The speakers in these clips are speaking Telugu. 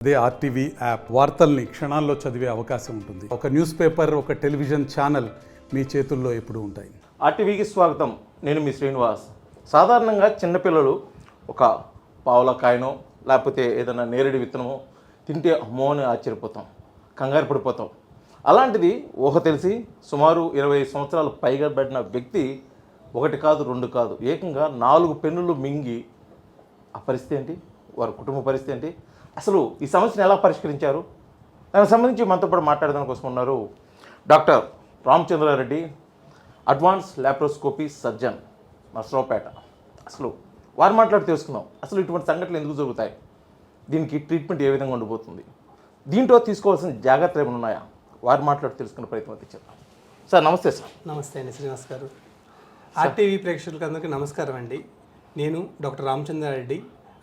అదే ఆర్టీవీ యాప్ వార్తల్ని క్షణాల్లో చదివే అవకాశం ఉంటుంది. ఒక న్యూస్ పేపర్, ఒక టెలివిజన్ ఛానల్ మీ చేతుల్లో ఎప్పుడూ ఉంటాయి. ఆర్టీవీకి స్వాగతం. నేను మీ శ్రీనివాస్. సాధారణంగా చిన్నపిల్లలు ఒక పావులకాయనో లేకపోతే ఏదైనా నేరేడు విత్తనమో తింటే అమ్మో అని ఆశ్చర్యపోతాం, కంగారు పడిపోతాం. అలాంటిది ఊహ తెలిసి సుమారు 20 సంవత్సరాలు పైగా పడిన వ్యక్తి ఒకటి కాదు, రెండు కాదు, ఏకంగా 4 పెన్నులు మింగి ఆ పరిస్థితి ఏంటి, వారి కుటుంబ పరిస్థితి ఏంటి, అసలు ఈ సమస్యను ఎలా పరిష్కరించారు, దానికి సంబంధించి మనతో పాటు మాట్లాడడానికి కోసం ఉన్నారు doctor Ramachandra Reddy, advance laparoscopy surgeon, Narasaraopet. అసలు వారు మాట్లాడి తెలుసుకుందాం, అసలు ఇటువంటి సంఘటనలు ఎందుకు జరుగుతాయి, దీనికి ట్రీట్మెంట్ ఏ విధంగా ఉండబోతుంది, దీంట్లో తీసుకోవాల్సిన జాగ్రత్తలు ఏమైనా ఉన్నాయా, వారు మాట్లాడి తెలుసుకునే ప్రయత్నం అయితే చేద్దాం. సార్ నమస్తే. సార్ నమస్తే అండి శ్రీనివాస్ గారు. ఆర్టీవీ ప్రేక్షకులకు అందరికీ నమస్కారం అండి. నేను doctor Ramachandra Reddy,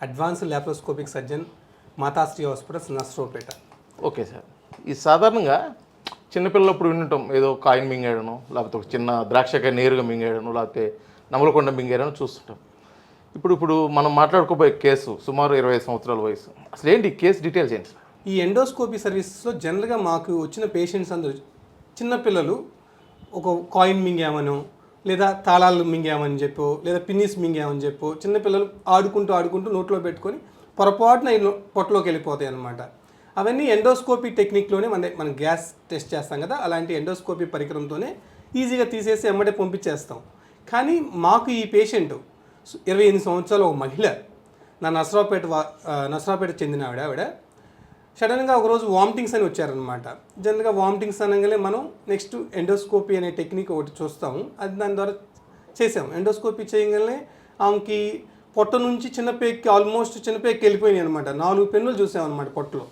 advance laparoscopic surgeon, Matashri hospitals, Narasaraopet. Okay sir, ఈ సాధారణంగా చిన్నపిల్లలప్పుడు వింటాం, ఏదో కాయిన్ మింగేయడను, లేకపోతే ఒక చిన్న ద్రాక్షకాయ నేరుగా మింగేయడను, లేకపోతే నమలకొండ మింగేయడం చూస్తుంటాం. ఇప్పుడు మనం మాట్లాడుకోబోయే కేసు సుమారు 20 సంవత్సరాల వయసు. అసలు ఏంటి కేసు డీటెయిల్స్ ఏంటి సార్? ఈ ఎండోస్కోపీ సర్వీసెస్లో జనరల్గా మాకు వచ్చిన పేషెంట్స్ అందరూ చిన్నపిల్లలు ఒక కాయిన్ మింగామనో, లేదా తాళాలు మింగామని చెప్పో, లేదా పిన్నిస్ మింగామని చెప్పో, చిన్నపిల్లలు ఆడుకుంటూ నోట్లో పెట్టుకొని పొరపాటున పొట్టలోకి వెళ్ళిపోతాయి అన్నమాట. అవన్నీ ఎండోస్కోపీ టెక్నిక్లోనే మనం గ్యాస్ టెస్ట్ చేస్తాం కదా, అలాంటి ఎండోస్కోపీ పరికరంతోనే ఈజీగా తీసేసి ఎమ్మటే పంపించేస్తాం. కానీ మాకు ఈ పేషెంట్ 28 సంవత్సరాలు ఒక మహిళ, నా నర్సరావుపేట చెందిన ఆవిడ సడన్గా ఒకరోజు వామిటింగ్స్ అని వచ్చారనమాట. జనరల్గా వామిటింగ్స్ అనగానే మనం నెక్స్ట్ ఎండోస్కోపీ అనే టెక్నిక్ ఒకటి చూస్తాము, అది దాని ద్వారా చేసాము. ఎండోస్కోపీ చేయగానే ఆమెకి పొట్ట నుంచి ఆల్మోస్ట్ చిన్నపేక్కి వెళ్ళిపోయినాయి అనమాట. 4 పెన్నులు చూసామన్నమాట పొట్టలో.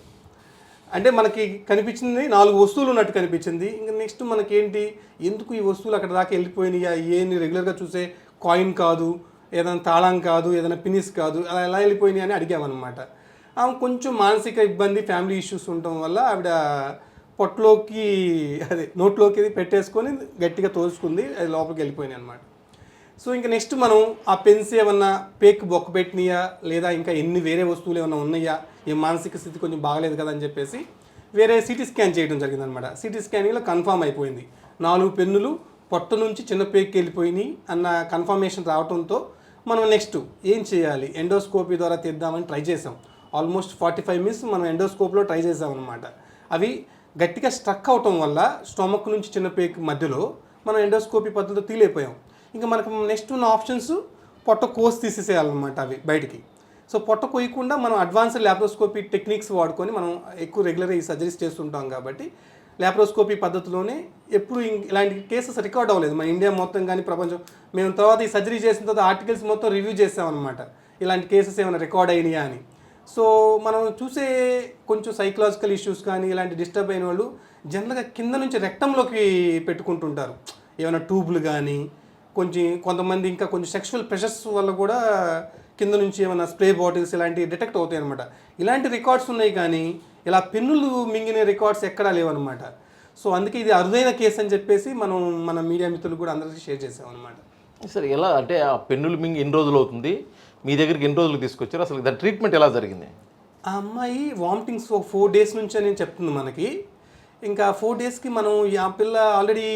అంటే మనకి కనిపించింది 4 వస్తువులు ఉన్నట్టు కనిపించింది. ఇంకా నెక్స్ట్ మనకేంటి, ఎందుకు ఈ వస్తువులు అక్కడ దాకా వెళ్ళిపోయినాయా, ఏంటి రెగ్యులర్గా చూసే కాయిన్ కాదు, ఏదైనా తాళం కాదు, ఏదైనా పినిస్ కాదు, అలా ఎలా వెళ్ళిపోయినాయి అని అడిగామన్నమాట. ఆమె కొంచెం మానసిక ఇబ్బంది, ఫ్యామిలీ ఇష్యూస్ ఉండటం వల్ల ఆవిడ పొట్టలోకి నోట్లోకి పెట్టేసుకొని గట్టిగా తోసుకుంది, అది లోపలికి వెళ్ళిపోయినాయి అనమాట. సో ఇంకా నెక్స్ట్ మనం ఆ పెన్స్ ఏమన్నా పేక్ బొక్క పెట్టినాయా, లేదా ఇంకా వేరే వస్తువులు ఏమన్నా ఉన్నాయా, ఈ మానసిక స్థితి కొంచెం బాగలేదు కదా అని చెప్పేసి వేరే సిటీ స్కాన్ చేయడం జరిగిందనమాట. సిటీ స్కానింగ్లో కన్ఫామ్ అయిపోయింది, 4 పెన్నులు పొట్ట నుంచి చిన్న పేక్కి వెళ్ళిపోయినాయి అన్న కన్ఫర్మేషన్ రావడంతో మనం నెక్స్ట్ ఏం చేయాలి, ఎండోస్కోపీ ద్వారా తీద్దామని ట్రై చేసాం. ఆల్మోస్ట్ 45 మినిట్స్ మనం ఎండోస్కోప్లో ట్రై చేసామన్నమాట. అవి గట్టిగా స్ట్రక్ అవటం వల్ల స్టొమక్ నుంచి చిన్న పేక్ మధ్యలో మనం ఎండోస్కోపీ పద్ధతితో తీలేపోయాం. ఇంకా మనకు నెక్స్ట్ ఉన్న ఆప్షన్స్ పొట్ట కోసి తీసేసేయాలన్నమాట అవి బయటికి. సో పొట్ట కోయకుండా మనం అడ్వాన్స్డ్ లాప్రోస్కోపీ టెక్నిక్స్ వాడుకొని మనం ఎక్కువ రెగ్యులర్గా ఈ సర్జరీస్ చేస్తుంటాం కాబట్టి లాప్రోస్కోపీ పద్ధతిలోనే ఎప్పుడు ఇలాంటి కేసెస్ రికార్డ్ అవ్వలేదు మన ఇండియా మొత్తం కానీ ప్రపంచం. మేము తర్వాత ఈ సర్జరీ చేసిన తర్వాత ఆర్టికల్స్ మొత్తం రివ్యూ చేసామన్నమాట, ఇలాంటి కేసెస్ ఏమైనా రికార్డ్ అయినాయా అని. సో మనం చూసే కొంచెం సైకలాజికల్ ఇష్యూస్ కానీ ఇలాంటి డిస్టర్బ్ అయిన వాళ్ళు జనరల్గా కింద నుంచి రెక్టంలోకి పెట్టుకుంటుంటారు, ఏమైనా ట్యూబ్లు కానీ, కొంతమంది ఇంకా కొంచెం సెక్షువల్ ప్రెషర్స్ వల్ల కూడా కింద నుంచి ఏమైనా స్ప్రే బాటిల్స్ ఇలాంటివి డిటెక్ట్ అవుతాయి అనమాట. ఇలాంటి రికార్డ్స్ ఉన్నాయి కానీ ఇలా పెన్నులు మింగిన రికార్డ్స్ ఎక్కడా లేవన్నమాట. సో అందుకే ఇది అరుదైన కేసు అని చెప్పేసి మన మీడియా మిత్రులు కూడా అందరికీ షేర్ చేసామన్నమాట. సార్ ఎలా అంటే ఆ పెన్నులు మింగి ఎన్ని రోజులు అవుతుంది, మీ దగ్గరికి ఎన్ని రోజులు తీసుకొచ్చారు, అసలు దాని ట్రీట్మెంట్ ఎలా జరిగింది? ఆ అమ్మాయి వామిటింగ్స్ 4 days నుంచి అని చెప్తుంది మనకి. ఇంకా 4 daysకి మనం ఆ పిల్ల ఆల్రెడీ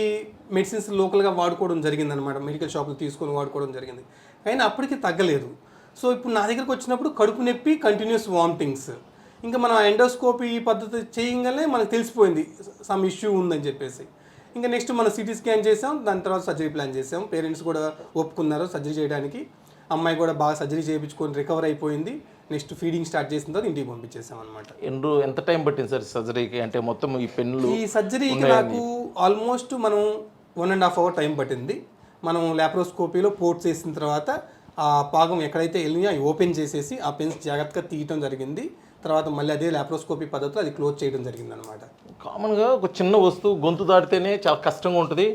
మెడిసిన్స్ లోకల్గా వాడుకోవడం జరిగింది అనమాట, మెడికల్ షాప్లో తీసుకొని వాడుకోవడం జరిగింది, అయినా అప్పటికి తగ్గలేదు. సో ఇప్పుడు నా దగ్గరికి వచ్చినప్పుడు కడుపు నొప్పి, కంటిన్యూస్ వామిటింగ్స్. ఇంకా మనం ఎండోస్కోపీ పద్ధతి చేయగానే మనకు తెలిసిపోయింది సమ్ ఇష్యూ ఉందని చెప్పేసి. ఇంకా నెక్స్ట్ మనం సిటీ స్కాన్ చేసాం, దాని తర్వాత సర్జరీ ప్లాన్ చేసాం. పేరెంట్స్ కూడా ఒప్పుకున్నారు సర్జరీ చేయడానికి. అమ్మాయి కూడా బాగా సర్జరీ చేయించుకొని రికవర్ అయిపోయింది. నెక్స్ట్ ఫీడింగ్ స్టార్ట్ చేసిన తర్వాత ఇంటికి పంపించేసాం అనమాట. ఎంత టైం పట్టింది సార్ సర్జరీకి? అంటే మొత్తం ఈ సర్జరీకి నాకు ఆల్మోస్ట్ మనం 1.5 hour టైం పట్టింది. మనం లాప్రోస్కోపీలో పోర్ట్స్ వేసిన తర్వాత ఆ భాగం ఎక్కడైతే వెళ్ళినాయో అవి ఓపెన్ చేసేసి ఆ పెన్స్ జాగ్రత్తగా తీయటం జరిగింది. తర్వాత మళ్ళీ అదే లాప్రోస్కోపీ పద్ధతిలో అది క్లోజ్ చేయడం జరిగింది అనమాట. కామన్గా ఒక చిన్న వస్తువు గొంతు దాటితేనే చాలా కష్టంగా ఉంటుంది,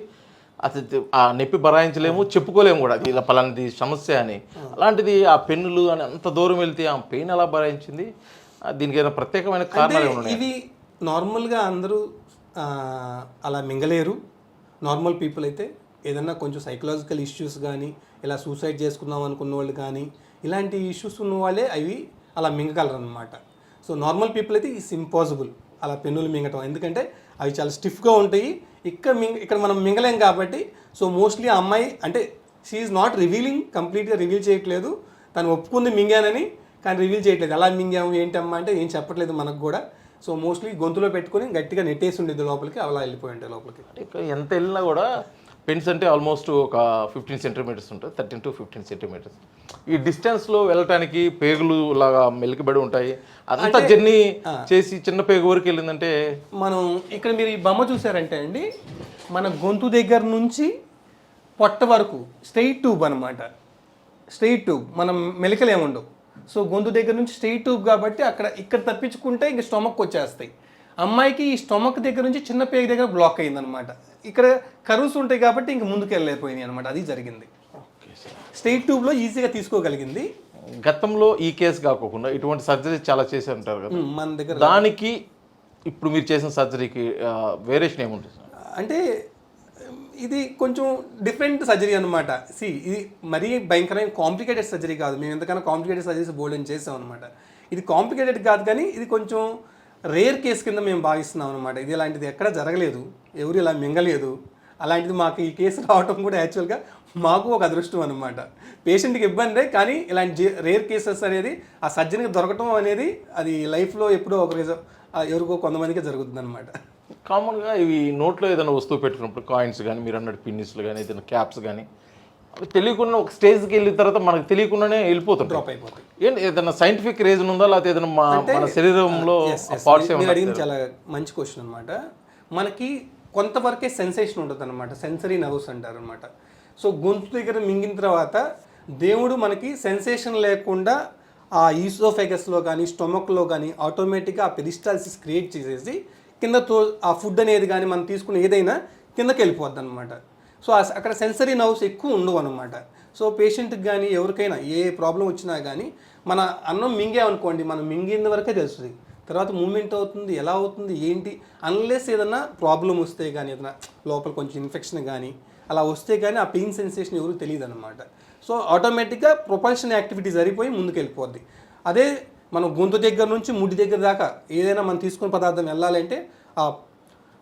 అది ఆ నొప్పి భరాయించలేము, చెప్పుకోలేము కూడా ఇలా పలాంటి సమస్య అని. అలాంటిది ఆ పెన్నులు అని అంత దూరం వెళ్తే ఆ పెయిన్ ఎలా భరాయించింది, దీనికి ఏదైనా ప్రత్యేకమైన కారణాలు ఏమైనా? ఇవి నార్మల్గా అందరూ అలా మింగలేరు. నార్మల్ పీపుల్ అయితే ఏదన్నా కొంచెం సైకలాజికల్ ఇష్యూస్ కానీ, ఇలా సూసైడ్ చేసుకుందాం అనుకున్న వాళ్ళు కానీ, ఇలాంటి ఇష్యూస్ ఉన్న వాళ్ళే అవి అలా మింగగలరు అనమాట. సో నార్మల్ పీపుల్ అయితే ఇట్స్ ఇంపాసిబుల్ అలా పెన్నులు మింగటం, ఎందుకంటే అవి చాలా స్టిఫ్గా ఉంటాయి. ఇక్కడ మనం మింగలేం కాబట్టి సో మోస్ట్లీ ఆ అమ్మాయి అంటే షీఈ్ నాట్ రివీలింగ్, కంప్లీట్గా రివీల్ చేయట్లేదు. తను ఒప్పుకుంది మింగానని, కానీ రివీల్ చేయట్లేదు. ఎలా మింగాము ఏంటమ్మా అంటే ఏం చెప్పట్లేదు మనకు కూడా. సో మోస్ట్లీ గొంతులో పెట్టుకొని గట్టిగా నెట్టేసి ఉండేది లోపలికి, అలా వెళ్ళిపోయి ఉంటాయి లోపలికి. ఇక ఎంత వెళ్ళినా కూడా పెన్స్ అంటే ఆల్మోస్ట్ ఒక 15 సెంటీమీటర్స్ ఉంటుంది, 13 to 15 సెంటీమీటర్స్. ఈ డిస్టెన్స్లో వెళ్ళటానికి పేగులు లాగా మెలికబడి ఉంటాయి. అంత జర్నీ చేసి చిన్న పేగు వరకు వెళ్ళిందంటే మనం ఇక్కడ మీరు ఈ బొమ్మ చూసారంటే అండి, మన గొంతు దగ్గర నుంచి పొట్ట వరకు స్ట్రెయిట్ ట్యూబ్ అనమాట. స్ట్రెయిట్ ట్యూబ్, మనం మెలికలు ఏముండవు. సో గొంతు దగ్గర నుంచి స్ట్రెయిట్ ట్యూబ్ కాబట్టి ఇక్కడ తప్పించుకుంటే ఇంక స్టొమక్ వచ్చేస్తాయి. అమ్మాయికి ఈ స్టొమక్ దగ్గర నుంచి చిన్న పేగు దగ్గర బ్లాక్ అయిందనమాట. ఇక్కడ కర్వ్స్ ఉంటాయి కాబట్టి ఇంక ముందుకు వెళ్ళలేకపోయినాయి అనమాట. అది జరిగింది. స్ట్రెయిట్ ట్యూబ్లో ఈజీగా తీసుకోగలిగింది. గతంలో ఈ కేసు కాకుండా ఇటువంటి సర్జరీ చాలా చేసి ఉంటారు కదా, మన దగ్గర దానికి ఇప్పుడు మీరు చేసిన సర్జరీకి వేరియేషన్ ఏముంటుంది? అంటే ఇది కొంచెం డిఫరెంట్ సర్జరీ అనమాట. ఇది మరీ భయంకరమైన కాంప్లికేటెడ్ సర్జరీ కాదు. మేము ఎంతకన్నా కాంప్లికేటెడ్ సర్జరీస్ బోల్డ్ అని చేసాం అనమాట. ఇది కాంప్లికేటెడ్ కాదు, కానీ ఇది కొంచెం రేర్ కేసు కింద మేము భావిస్తున్నాం అనమాట. ఇది అలాంటిది ఎక్కడ జరగలేదు, ఎవరు ఇలా మింగలేదు. అలాంటిది మాకు ఈ కేసు రావటం కూడా యాక్చువల్గా మాకు ఒక అదృష్టం అనమాట. పేషెంట్కి ఇబ్బందే, కానీ ఇలాంటి రేర్ కేసెస్ అనేది ఆ సర్జరీకి దొరకటం అనేది అది లైఫ్లో ఎప్పుడో ఎవరికో కొంతమందికి జరుగుతుంది అనమాట. కామన్గా ఇవి నోట్లో ఏదైనా వస్తువు పెట్టుకున్నప్పుడు కాయిన్స్ కానీ, మీరు అన్నట్టు పిన్నిస్లు కానీ, ఏదైనా క్యాప్స్ కానీ, అవి తెలియకుండా ఒక స్టేజ్కి వెళ్ళిన తర్వాత మనకు తెలియకుండానే వెళ్ళిపోతుంది, డ్రాప్ అయిపోతాయి. ఏంటి ఏదైనా సైంటిఫిక్ రీజన్ ఉందా, లేకపోతే ఏదైనా మన శరీరంలో పార్ట్స్ మీరు అడిగింది చాలా మంచి క్వశ్చన్ అనమాట. మనకి కొంతవరకే సెన్సేషన్ ఉంటుంది అనమాట, సెన్సరీ నర్వ్స్ అంటారు అనమాట. సో గొంతు దగ్గర మింగిన తర్వాత దేవుడు మనకి సెన్సేషన్ లేకుండా ఆ ఈసోఫెగస్లో కానీ స్టొమక్లో కానీ ఆటోమేటిక్గా ఆ పెరిస్టాల్సిస్ క్రియేట్ చేసేసి కిందతో ఆ ఫుడ్ అనేది కానీ మనం తీసుకున్న ఏదైనా కిందకి వెళ్ళిపోద్ది అనమాట. సో అక్కడ సెన్సరీ నర్వ్స్ ఎక్కువ ఉండవు అనమాట. సో పేషెంట్కి కానీ ఎవరికైనా ఏ ప్రాబ్లం వచ్చినా కానీ మన అన్నం మింగామనుకోండి, మనం మింగిన వరకే తెలుస్తుంది. తర్వాత మూమెంట్ అవుతుంది, ఎలా అవుతుంది ఏంటి, అన్లెస్ ఏదైనా ప్రాబ్లం వస్తే కానీ, ఏదైనా లోపల కొంచెం ఇన్ఫెక్షన్ కానీ అలా వస్తే కానీ ఆ పెయిన్ సెన్సేషన్ ఎవరికి తెలియదు అనమాట. సో ఆటోమేటిక్గా ప్రొపల్షన్ యాక్టివిటీ సరిపోయి ముందుకు వెళ్ళిపోద్ది. అదే మనం గొంతు దగ్గర నుంచి ముడి దగ్గర దాకా ఏదైనా మనం తీసుకున్న పదార్థం వెళ్ళాలంటే ఆ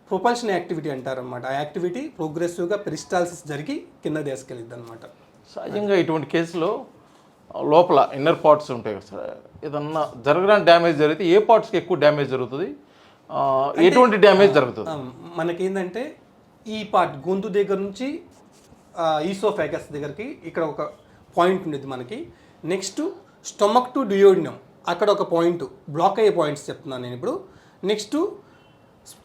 ప్రొపల్షన్ యాక్టివిటీ అంటారనమాట. ఆ యాక్టివిటీ ప్రోగ్రెసివ్గా పెరిస్టాల్సిస్ జరిగి కింద తీసుకెళ్ళిద్ది అనమాట. సహజంగా ఇటువంటి కేసులో లోపల ఇన్నర్ పార్ట్స్ ఉంటాయి కదా సార్, ఏదన్నా జరగడానికి డ్యామేజ్ జరిగితే ఏ పార్ట్స్కి ఎక్కువ డ్యామేజ్ జరుగుతుంది, ఎటువంటి డ్యామేజ్ జరుగుతుంది? మనకేంటంటే ఈ పార్ట్ గొంతు దగ్గర నుంచి ఈసోఫాగస్ దగ్గరికి ఇక్కడ ఒక పాయింట్ ఉండేది మనకి. నెక్స్ట్ స్టొమక్ టు డియోడినం అక్కడ ఒక పాయింట్, బ్లాక్ అయ్యే పాయింట్స్ చెప్తున్నాను నేను ఇప్పుడు. నెక్స్ట్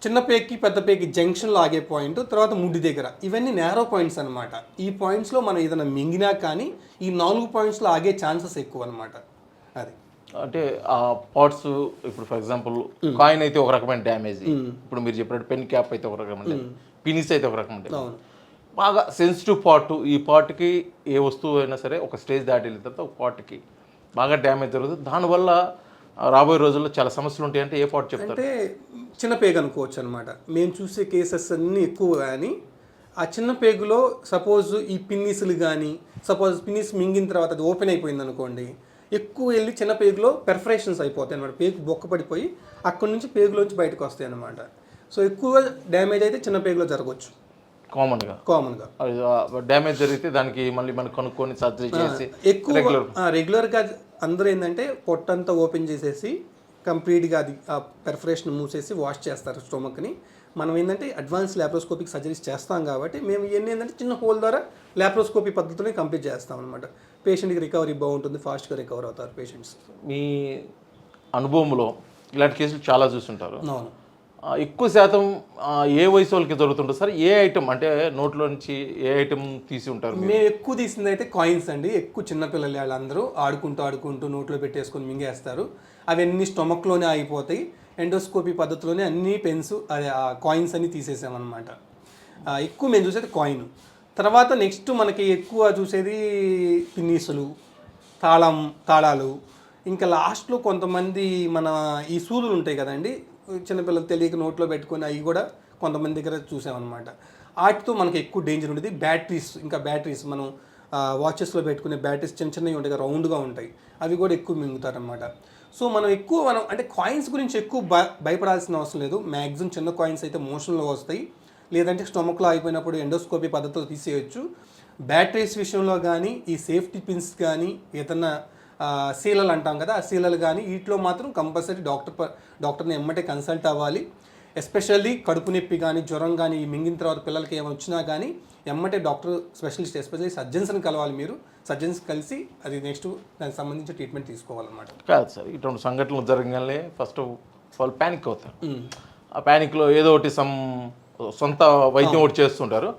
చిన్న పేకి పెద్ద పేకి జంక్షన్లో ఆగే పాయింట్, తర్వాత ముడ్డి దగ్గర, ఇవన్నీ నేరో పాయింట్స్ అనమాట. ఈ పాయింట్స్లో మనం ఏదైనా మింగినా కానీ ఈ 4 పాయింట్స్లో ఆగే ఛాన్సెస్ ఎక్కువ అనమాట. అది అంటే ఆ పార్ట్స్ ఇప్పుడు ఫర్ ఎగ్జాంపుల్ కాయిన్ అయితే ఒక రకమైన డ్యామేజ్, ఇప్పుడు మీరు చెప్పినట్టు పెన్ క్యాప్ అయితే ఒక రకమైన, పినిస్ అయితే ఒక రకమైన, బాగా సెన్సిటివ్ పార్ట్, ఈ పార్ట్కి ఏ వస్తువు అయినా సరే ఒక స్టేజ్ దాటి వెళ్ళిన తర్వాత ఒక పార్ట్కి బాగా డ్యామేజ్ జరుగుతుంది. దానివల్ల రాబోయే రోజుల్లో చాలా సమస్యలు ఉంటాయి. అంటే ఏ పార్ట్ చెప్తారు? అంటే చిన్న పేగు అనుకోవచ్చు అనమాట. మేము చూసే కేసెస్ అన్నీ ఎక్కువ, కానీ ఆ చిన్న పేగులో సపోజ్ ఈ పిన్నిస్లు కానీ, సపోజ్ పిన్నిస్ మింగిన తర్వాత అది ఓపెన్ అయిపోయింది అనుకోండి, ఎక్కువ వెళ్ళి చిన్న పేగులో పెర్ఫరేషన్స్ అయిపోతాయి అనమాట. పేగు బొక్క పడిపోయి అక్కడి నుంచి పేగులోంచి బయటకు వస్తాయి అనమాట. సో ఎక్కువ డ్యామేజ్ అయితే చిన్న పేగులో జరగవచ్చు కామన్గా. డ్యామేజ్ జరిగితే దానికి మళ్ళీ మనం కనుక్కొని సర్జరీ చేసి ఎక్కువ రెగ్యులర్గా అందరూ ఏంటంటే పొట్టంతా ఓపెన్ చేసేసి కంప్లీట్గా అది ఆ పెర్ఫరేషన్ మూసేసి వాష్ చేస్తారు స్టొమక్ని. మనం ఏంటంటే అడ్వాన్స్ ల్యాప్రోస్కోపిక్ సర్జరీస్ చేస్తాం కాబట్టి మేము ఇవన్నీ ఏంటంటే చిన్న హోల్ ద్వారా ల్యాప్రోస్కోపీ పద్ధతిని కంప్లీట్ చేస్తాం అనమాట. పేషెంట్కి రికవరీ బాగుంటుంది, ఫాస్ట్గా రికవర్ అవుతారు పేషెంట్స్. మీ అనుభవంలో ఇలాంటి కేసులు చాలా చూస్తుంటారు. అవును. ఎక్కువ శాతం ఏ వయసు వాళ్ళకి జరుగుతుంటుంది సార్? ఏ ఐటమ్ అంటే నోట్లో నుంచి ఏ ఐటమ్ తీసి ఉంటారు? మేము ఎక్కువ తీసింది అయితే కాయిన్స్ అండి. ఎక్కువ చిన్నపిల్లలు వాళ్ళందరూ ఆడుకుంటూ నోట్లో పెట్టేసుకొని మింగేస్తారు. అవన్నీ స్టొమక్లోనే ఆగిపోతాయి. ఎండోస్కోపీ పద్ధతిలోనే అన్ని పెన్స్ అదే ఆ కాయిన్స్ అన్ని తీసేసామన్నమాట. ఎక్కువ మేము చూసేది కాయిన్. తర్వాత నెక్స్ట్ మనకి ఎక్కువ చూసేది పిన్నీసులు, తాళాలు, ఇంకా లాస్ట్లో కొంతమంది మన ఈ సూదులు ఉంటాయి కదండి, చిన్నపిల్లలు తెలియక నోట్లో పెట్టుకొని అవి కూడా కొంతమంది దగ్గర చూసామన్నమాట. వాటితో మనకి ఎక్కువ డేంజర్ ఉండేది. బ్యాటరీస్ మనం వాచెస్లో పెట్టుకునే బ్యాటరీస్ చిన్నవి ఉంటాయి కదా, రౌండ్గా ఉంటాయి, అవి కూడా ఎక్కువ మింగుతారనమాట. సో మనం అంటే కాయిన్స్ గురించి ఎక్కువ భయపడాల్సిన అవసరం లేదు. మ్యాక్సిమం చిన్న కాయిన్స్ అయితే మోషన్లో వస్తాయి, లేదంటే స్టొమక్లో అయిపోయినప్పుడు ఎండోస్కోపీ పద్ధతిలో తీసేయచ్చు. బ్యాటరీస్ విషయంలో కానీ, ఈ సేఫ్టీ పిన్స్ కానీ, ఏదన్నా సీలలు అంటాం కదా, ఆ సీలలు కానీ వీటిలో మాత్రం కంపల్సరీ డాక్టర్ని ఎమ్మటే కన్సల్ట్ అవ్వాలి. ఎస్పెషల్లీ కడుపు నొప్పి కానీ, జ్వరం కానీ, ఈ మింగిన తర్వాత పిల్లలకి ఏమైనా వచ్చినా కానీ ఎమ్మటే డాక్టర్ స్పెషలిస్ట్, ఎస్పెషల్లీ సర్జన్స్ని కలవాలి. మీరు సర్జన్స్ కలిసి అది నెక్స్ట్ దానికి సంబంధించిన ట్రీట్మెంట్ తీసుకోవాలన్నమాట. కాదు సార్, ఇటువంటి సంఘటనలు జరగగానే ఫస్ట్ వాళ్ళు ప్యానిక్ అవుతారు. ఆ ప్యానిక్లో ఏదో ఒకటి సొంత వైద్యం ఒకటి చేస్తుంటారు.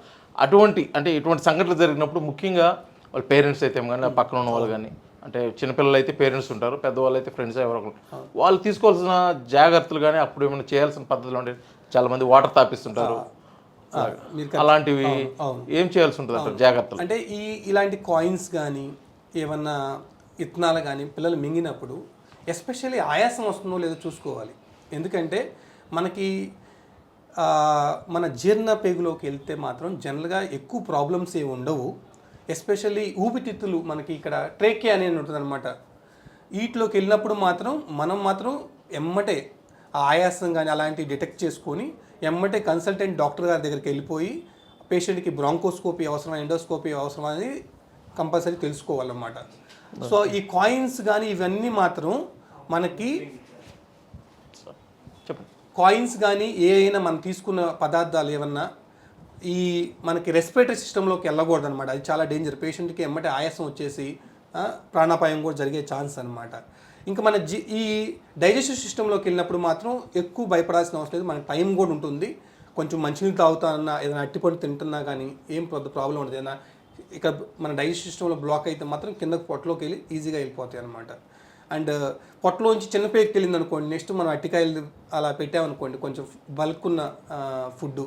ఇటువంటి సంఘటనలు జరిగినప్పుడు ముఖ్యంగా వాళ్ళ పేరెంట్స్ అయితే కానీ, పక్కన ఉన్న వాళ్ళు కానీ, అంటే చిన్నపిల్లలు అయితే పేరెంట్స్ ఉంటారు, పెద్దవాళ్ళు అయితే ఫ్రెండ్స్ ఎవరో వాళ్ళు తీసుకోవాల్సిన జాగ్రత్తలు కానీ, అప్పుడు ఏమైనా చేయాల్సిన పద్ధతులు అంటే చాలామంది వాటర్ తాపిస్తుంటారు, అలాంటివి ఏం చేయాల్సి ఉంటుంది అక్కడ జాగ్రత్తలు? అంటే ఇలాంటి కాయిన్స్ కానీ, ఏమన్నా ఇత్తనాలు కానీ పిల్లలు మింగినప్పుడు ఎస్పెషల్లీ ఆయాసం వస్తుందో లేదో చూసుకోవాలి. ఎందుకంటే మనకి మన జీర్ణ పేగులోకి వెళ్తే మాత్రం జనరల్గా ఎక్కువ ప్రాబ్లమ్స్ ఏమి ఉండవు. ఎస్పెషల్లీ ఊపిరితిత్తులు మనకి ఇక్కడ ట్రేకియా అనేది ఉంటుంది అనమాట. వీటిలోకి వెళ్ళినప్పుడు మనం మాత్రం ఎమ్మటే ఆయాసం కానీ అలాంటివి డిటెక్ట్ చేసుకొని ఎమ్మటే కన్సల్టెంట్ డాక్టర్ గారి దగ్గరికి వెళ్ళిపోయి పేషెంట్కి బ్రాంకోస్కోపీ అవసరం, ఎండోస్కోపీ అవసరం అనేది కంపల్సరీ తెలుసుకోవాలన్నమాట. సో ఈ కాయిన్స్ కానీ ఇవన్నీ మాత్రం మనకి కాయిన్స్ కానీ అయినా మనం తీసుకున్న పదార్థాలు ఏమన్నా ఈ మనకి రెస్పిరేటరీ సిస్టంలోకి వెళ్ళకూడదు అనమాట. అది చాలా డేంజర్. పేషెంట్కి ఎమ్మటే ఆయాసం వచ్చేసి ప్రాణాపాయం కూడా జరిగే ఛాన్స్ అనమాట. ఇంకా మన ఈ డైజెస్టివ్ సిస్టంలోకి వెళ్ళినప్పుడు మాత్రం ఎక్కువ భయపడాల్సిన అవసరం లేదు. మనకి టైం కూడా ఉంటుంది. కొంచెం మంచినీళ్ళు తాగుతానన్నా, ఏదైనా అట్టిపండు తింటున్నా కానీ ఏం పెద్ద ప్రాబ్లం ఉండదు. ఏదైనా ఇక్కడ మన డైజెస్టివ్ సిస్టంలో బ్లాక్ అయితే మాత్రం కిందకు పొట్టలోకి వెళ్ళి ఈజీగా వెళ్ళిపోతాయి అనమాట. అండ్ పొట్టలోంచి చిన్న పేరుకి వెళ్ళింది అనుకోండి, నెక్స్ట్ మనం అట్టికాయలు అలా పెట్టామనుకోండి, కొంచెం బల్క్ ఉన్న ఫుడ్,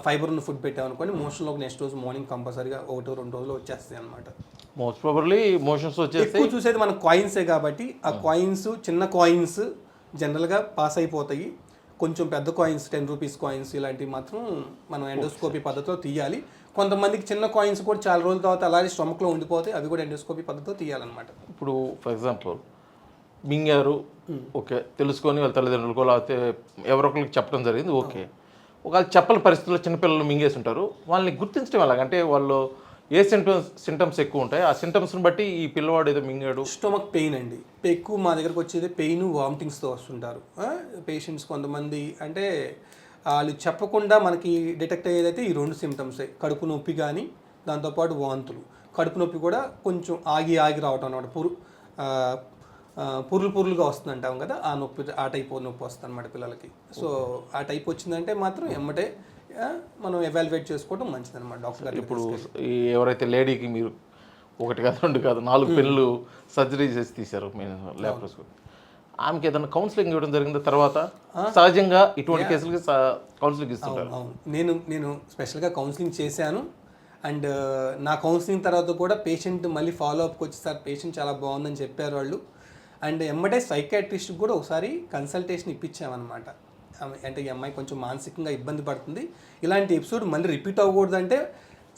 ఫైబర్ ఉన్న ఫుడ్ పెట్టామనుకోండి, మోషన్లోకి నెక్స్ట్ రోజు మార్నింగ్ కంపల్సరీగా 1-2 రోజులు వచ్చేస్తాయి అనమాట. మోస్ట్ ప్రాబబ్లీ మోషన్స్ వచ్చేసి ఎక్కువ చూసేది మన కాయిన్సే కాబట్టి ఆ కాయిన్స్, చిన్న కాయిన్స్ జనరల్గా పాస్ అయిపోతాయి. కొంచెం పెద్ద కాయిన్స్, 10 రూపీస్ కాయిన్స్ ఇలాంటివి మాత్రం మనం ఎండోస్కోపీ పద్ధతిలో తీయాలి. కొంతమందికి చిన్న కాయిన్స్ కూడా చాలా రోజుల తర్వాత అలాగే స్టమక్లో ఉండిపోతాయి, అవి కూడా ఎండోస్కోపీ పద్ధతిలో తీయాలన్నమాట. ఇప్పుడు ఫర్ ఎగ్జాంపుల్ మింగారు, ఓకే, తెలుసుకొని వాళ్ళ తల్లిదండ్రులకు లేకపోతే ఎవరొకరికి చెప్పడం జరిగింది, ఓకే. ఒకవేళ చెప్పని పరిస్థితుల్లో చిన్నపిల్లలు మింగేసి ఉంటారు, వాళ్ళని గుర్తించడం ఎలాగంటే వాళ్ళు ఏ సింటమ్స్ ఎక్కువ ఉంటాయి, ఆ సింటమ్స్ని బట్టి ఈ పిల్లవాడు ఏదో మింగాడు. స్టమక్ పెయిన్ అండి ఎక్కువ మా దగ్గరకు వచ్చేది, పెయిన్, వామిటింగ్స్తో వస్తుంటారు పేషెంట్స్. కొంతమంది అంటే వాళ్ళు చెప్పకుండా మనకి డిటెక్ట్ అయ్యేదైతే ఈ 2 సిమ్టమ్సే, కడుపు నొప్పి కానీ దాంతోపాటు వాంతులు. కడుపు నొప్పి కూడా కొంచెం ఆగి రావటం అనమాట, పురులుగా వస్తుంది అంటాం కదా, ఆ నొప్పి, ఆ టైప్ నొప్పి వస్తుంది అనమాట పిల్లలకి. సో ఆ టైప్ వచ్చిందంటే మాత్రం ఎమ్మటే మనం ఎవాల్యుయేట్ చేసుకోవడం మంచిది అనమాట డాక్టర్ గారు. ఇప్పుడు ఎవరైతే లేడీకి మీరు 1 కాదు 2 కాదు 4 పెన్నులు సర్జరీ చేసి తీశారు ల్యాప్రోస్కోపీ, ఆమెకి ఏదైనా కౌన్సిలింగ్ ఇవ్వడం జరిగింది తర్వాత? సహజంగా ఇటువంటి కేసులకి కౌన్సిలింగ్ ఇస్తుంటారు. నేను స్పెషల్గా కౌన్సిలింగ్ చేశాను. అండ్ నా కౌన్సిలింగ్ తర్వాత కూడా పేషెంట్ మళ్ళీ ఫాలోఅప్కి వచ్చి, సార్ పేషెంట్ చాలా బాగుందని చెప్పారు వాళ్ళు. అండ్ ఎమ్మటే సైకాట్రిస్ట్కి కూడా ఒకసారి కన్సల్టేషన్ ఇప్పించామన్నమాట. అంటే ఈ అమ్మాయి కొంచెం మానసికంగా ఇబ్బంది పడుతుంది, ఇలాంటి ఎపిసోడ్ మళ్ళీ రిపీట్ అవ్వకూడదంటే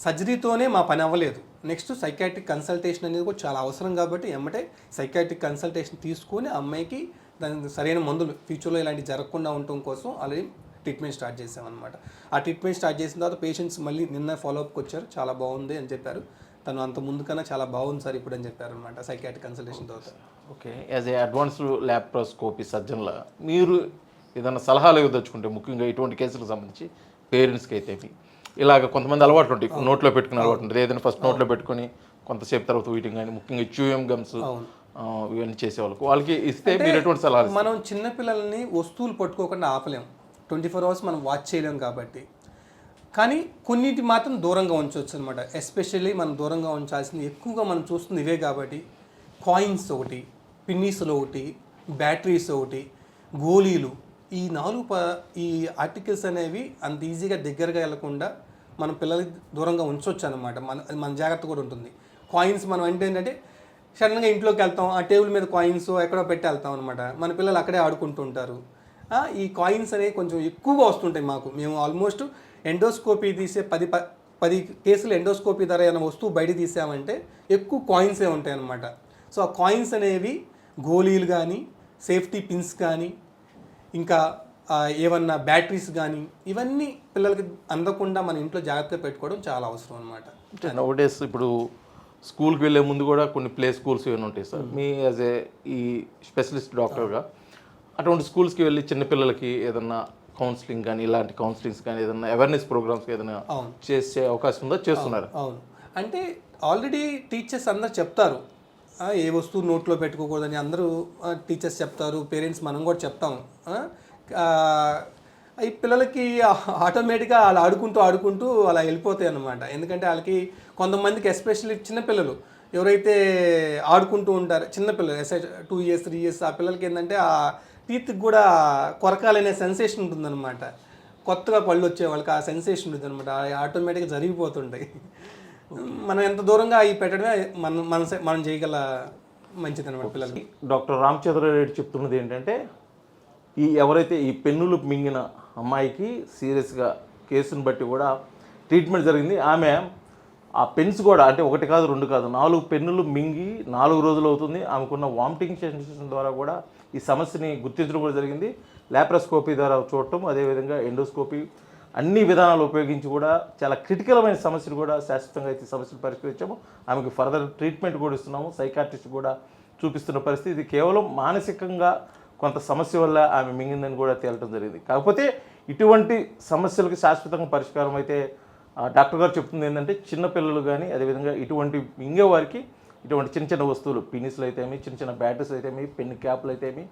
సర్జరీతోనే మా పని అవ్వలేదు, నెక్స్ట్ సైకాట్రిక్ కన్సల్టేషన్ అనేది కూడా చాలా అవసరం కాబట్టి ఎమ్మటే సైకాట్రిక్ కన్సల్టేషన్ తీసుకొని అమ్మాయికి దానికి సరైన మందులు ఫ్యూచర్లో ఇలాంటివి జరగకుండా ఉండటం కోసం ఆల్రెడీ ట్రీట్మెంట్ స్టార్ట్ చేసామన్నమాట. ఆ ట్రీట్మెంట్ స్టార్ట్ చేసిన తర్వాత పేషెంట్స్ మళ్ళీ నిన్న ఫాలోఅప్కి వచ్చారు, చాలా బాగుంది అని చెప్పారు. తను అంత ముందు కన్నా చాలా బాగుంది సార్ ఇప్పుడు అని చెప్పారు అనమాట సైకాట్రిక్ కన్సల్టేషన్ తర్వాత. Okay, as a advanced laparoscopy సర్జన్లా మీరు ఏదైనా సలహాలు ఇవ్వదలుచుకుంటే, ముఖ్యంగా ఇటువంటి కేసులకు సంబంధించి పేరెంట్స్కి అయితే ఇలాగ కొంతమంది అలవాటు ఉంటాయి, నోట్లో పెట్టుకునే అలవాటు ఉంటుంది, ఏదైనా ఫస్ట్ నోట్లో పెట్టుకొని కొంతసేపు తర్వాత వీటింగ్ కానీ, ముఖ్యంగా చ్యూయం గమ్స్ ఇవన్నీ చేసే వాళ్ళకి ఇస్తే మీరు ఎటువంటి సలహాలు? మనం చిన్నపిల్లల్ని వస్తువులు పట్టుకోకుండా ఆపలేం, 24 hours మనం వాచ్ చేయలేం కాబట్టి, కానీ కొన్నిటి మాత్రం దూరంగా ఉంచవచ్చు అనమాట. ఎస్పెషల్లీ మనం దూరంగా ఉంచాల్సింది ఎక్కువగా మనం చూస్తుంది ఇవే కాబట్టి, కాయిన్స్ ఒకటి, పిన్నీసులు ఒకటి, బ్యాటరీస్ ఒకటి, గోళీలు, ఈ 4 ఈ ఆర్టికల్స్ అనేవి అంత ఈజీగా దగ్గరగా వెళ్లకుండా మన పిల్లలకి దూరంగా ఉంచవచ్చు అనమాట. మన జాగ్రత్త కూడా ఉంటుంది. కాయిన్స్ మనం అంటే ఏంటంటే సడన్గా ఇంట్లోకి వెళ్తాం, ఆ టేబుల్ మీద కాయిన్స్ ఎక్కడో పెట్టి వెళ్తాం అనమాట, మన పిల్లలు అక్కడే ఆడుకుంటూ ఉంటారు. ఈ కాయిన్స్ అనేవి కొంచెం ఎక్కువగా వస్తుంటాయి మాకు. మేము ఆల్మోస్ట్ ఎండోస్కోపీ తీసే 10 కేసులు ఎండోస్కోపీ ధర ఏమైనా వస్తువు బయట తీసామంటే ఎక్కువ కాయిన్సే ఉంటాయి అన్నమాట. సో ఆ కాయిన్స్ అనేవి గోళీలు కానీ, సేఫ్టీ పిన్స్ కానీ ఇంకా ఏమన్నా బ్యాటరీస్ కానీ ఇవన్నీ పిల్లలకి అందకుండా మన ఇంట్లో జాగ్రత్తగా పెట్టుకోవడం చాలా అవసరం అనమాట. నౌడేస్ ఇప్పుడు స్కూల్కి వెళ్ళే ముందు కూడా కొన్ని ప్లే స్కూల్స్ ఏమైనా ఉంటాయి సార్. మీ యాజ్ ఏ ఈ స్పెషలిస్ట్ డాక్టర్గా అటువంటి స్కూల్స్కి వెళ్ళి చిన్నపిల్లలకి ఏదన్నా కౌన్సిలింగ్ కానీ ఇలాంటి కౌన్సిలింగ్స్ కానీ ఏదన్నా అవేర్నెస్ ప్రోగ్రామ్స్ ఏదైనా చేసే అవకాశం ఉందో చేస్తున్నారు? అవును, అంటే ఆల్రెడీ టీచర్స్ అందరు చెప్తారు ఏ వస్తువు నోట్లో పెట్టుకోకూడదని అందరూ టీచర్స్ చెప్తారు, పేరెంట్స్ మనం కూడా చెప్తాము. ఈ పిల్లలకి ఆటోమేటిక్గా వాళ్ళు ఆడుకుంటూ అలా వెళ్ళిపోతాయి అన్నమాట. ఎందుకంటే వాళ్ళకి కొంతమందికి ఎస్పెషల్లీ చిన్నపిల్లలు ఎవరైతే ఆడుకుంటూ ఉంటారో చిన్నపిల్లలు 2 years 3 years ఆ పిల్లలకి ఏంటంటే ఆ టీత్కి కూడా కొరకాలనే సెన్సేషన్ ఉంటుందన్నమాట. కొత్తగా పళ్ళు వచ్చే వాళ్ళకి ఆ సెన్సేషన్ ఉంటుంది అనమాట, ఆటోమేటిక్గా జరిగిపోతుంటాయి. మనం ఎంత దూరంగా అవి పెట్టడమే మనం చేయగల మంచిది అనమాట పిల్లలకి. డాక్టర్ రామచంద్ర రెడ్డి చెప్తున్నది ఏంటంటే ఎవరైతే ఈ పెన్నులు మింగిన అమ్మాయికి సీరియస్గా కేసును బట్టి కూడా ట్రీట్మెంట్ జరిగింది. ఆమె ఆ పెన్స్ కూడా అంటే 1 కాదు 2 కాదు 4 పెన్నులు మింగి 4 రోజులు అవుతుంది. ఆమెకున్న వామిటింగ్ సెన్సేషన్ ద్వారా కూడా ఈ సమస్యని గుర్తించడం కూడా జరిగింది. లాప్రోస్కోపీ ద్వారా చూడటం, అదేవిధంగా ఎండోస్కోపీ అన్ని విధానాలు ఉపయోగించి కూడా చాలా క్రిటికలమైన సమస్యలు కూడా శాశ్వతంగా అయితే సమస్యలు పరిష్కరించాము. ఆమెకు ఫర్దర్ ట్రీట్మెంట్ కూడా ఇస్తున్నాము. సైకాట్రిస్ట్ కూడా చూపిస్తున్న పరిస్థితి. ఇది కేవలం మానసికంగా కొంత సమస్య వల్ల ఆమె మింగిందని కూడా తేలటం జరిగింది. కాకపోతే ఇటువంటి సమస్యలకు శాశ్వతంగా పరిష్కారం అయితే డాక్టర్ గారు చెప్తుంది ఏంటంటే చిన్నపిల్లలు కానీ అదేవిధంగా ఇటువంటి మింగే వారికి ఇటువంటి చిన్న వస్తువులు పినిస్లు అయితేమి, చిన్న బ్యాటరీస్ అయితేమి, పెన్ క్యాప్లు అయితేమి,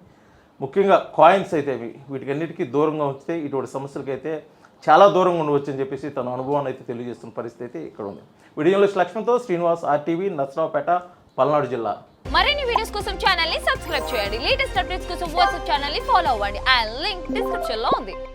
ముఖ్యంగా కాయిన్స్ అయితేమి వీటికన్నిటికీ దూరంగా ఉంచితే ఇటువంటి సమస్యలకైతే చాలా దూరంగా ఉండవచ్చు అని చెప్పేసి తన అనుభవాన్ని అయితే తెలియజేస్తున్న పరిస్థితి ఇక్కడ ఉంది. వీడియోలో లక్ష్మణ్తో శ్రీనివాస్, RTV, నర్సరావుపేట, పల్నాడు జిల్లా. మరిన్ని వీడియోస్ కోసం ఛానల్ ని సబ్స్క్రైబ్ చేయండి. లేటెస్ట్ అప్డేట్స్ కోసం వాట్సాప్ ఛానల్ ని ఫాలో అవ్వండి. ఆ లింక్ డిస్క్రిప్షన్ లో ఉంది.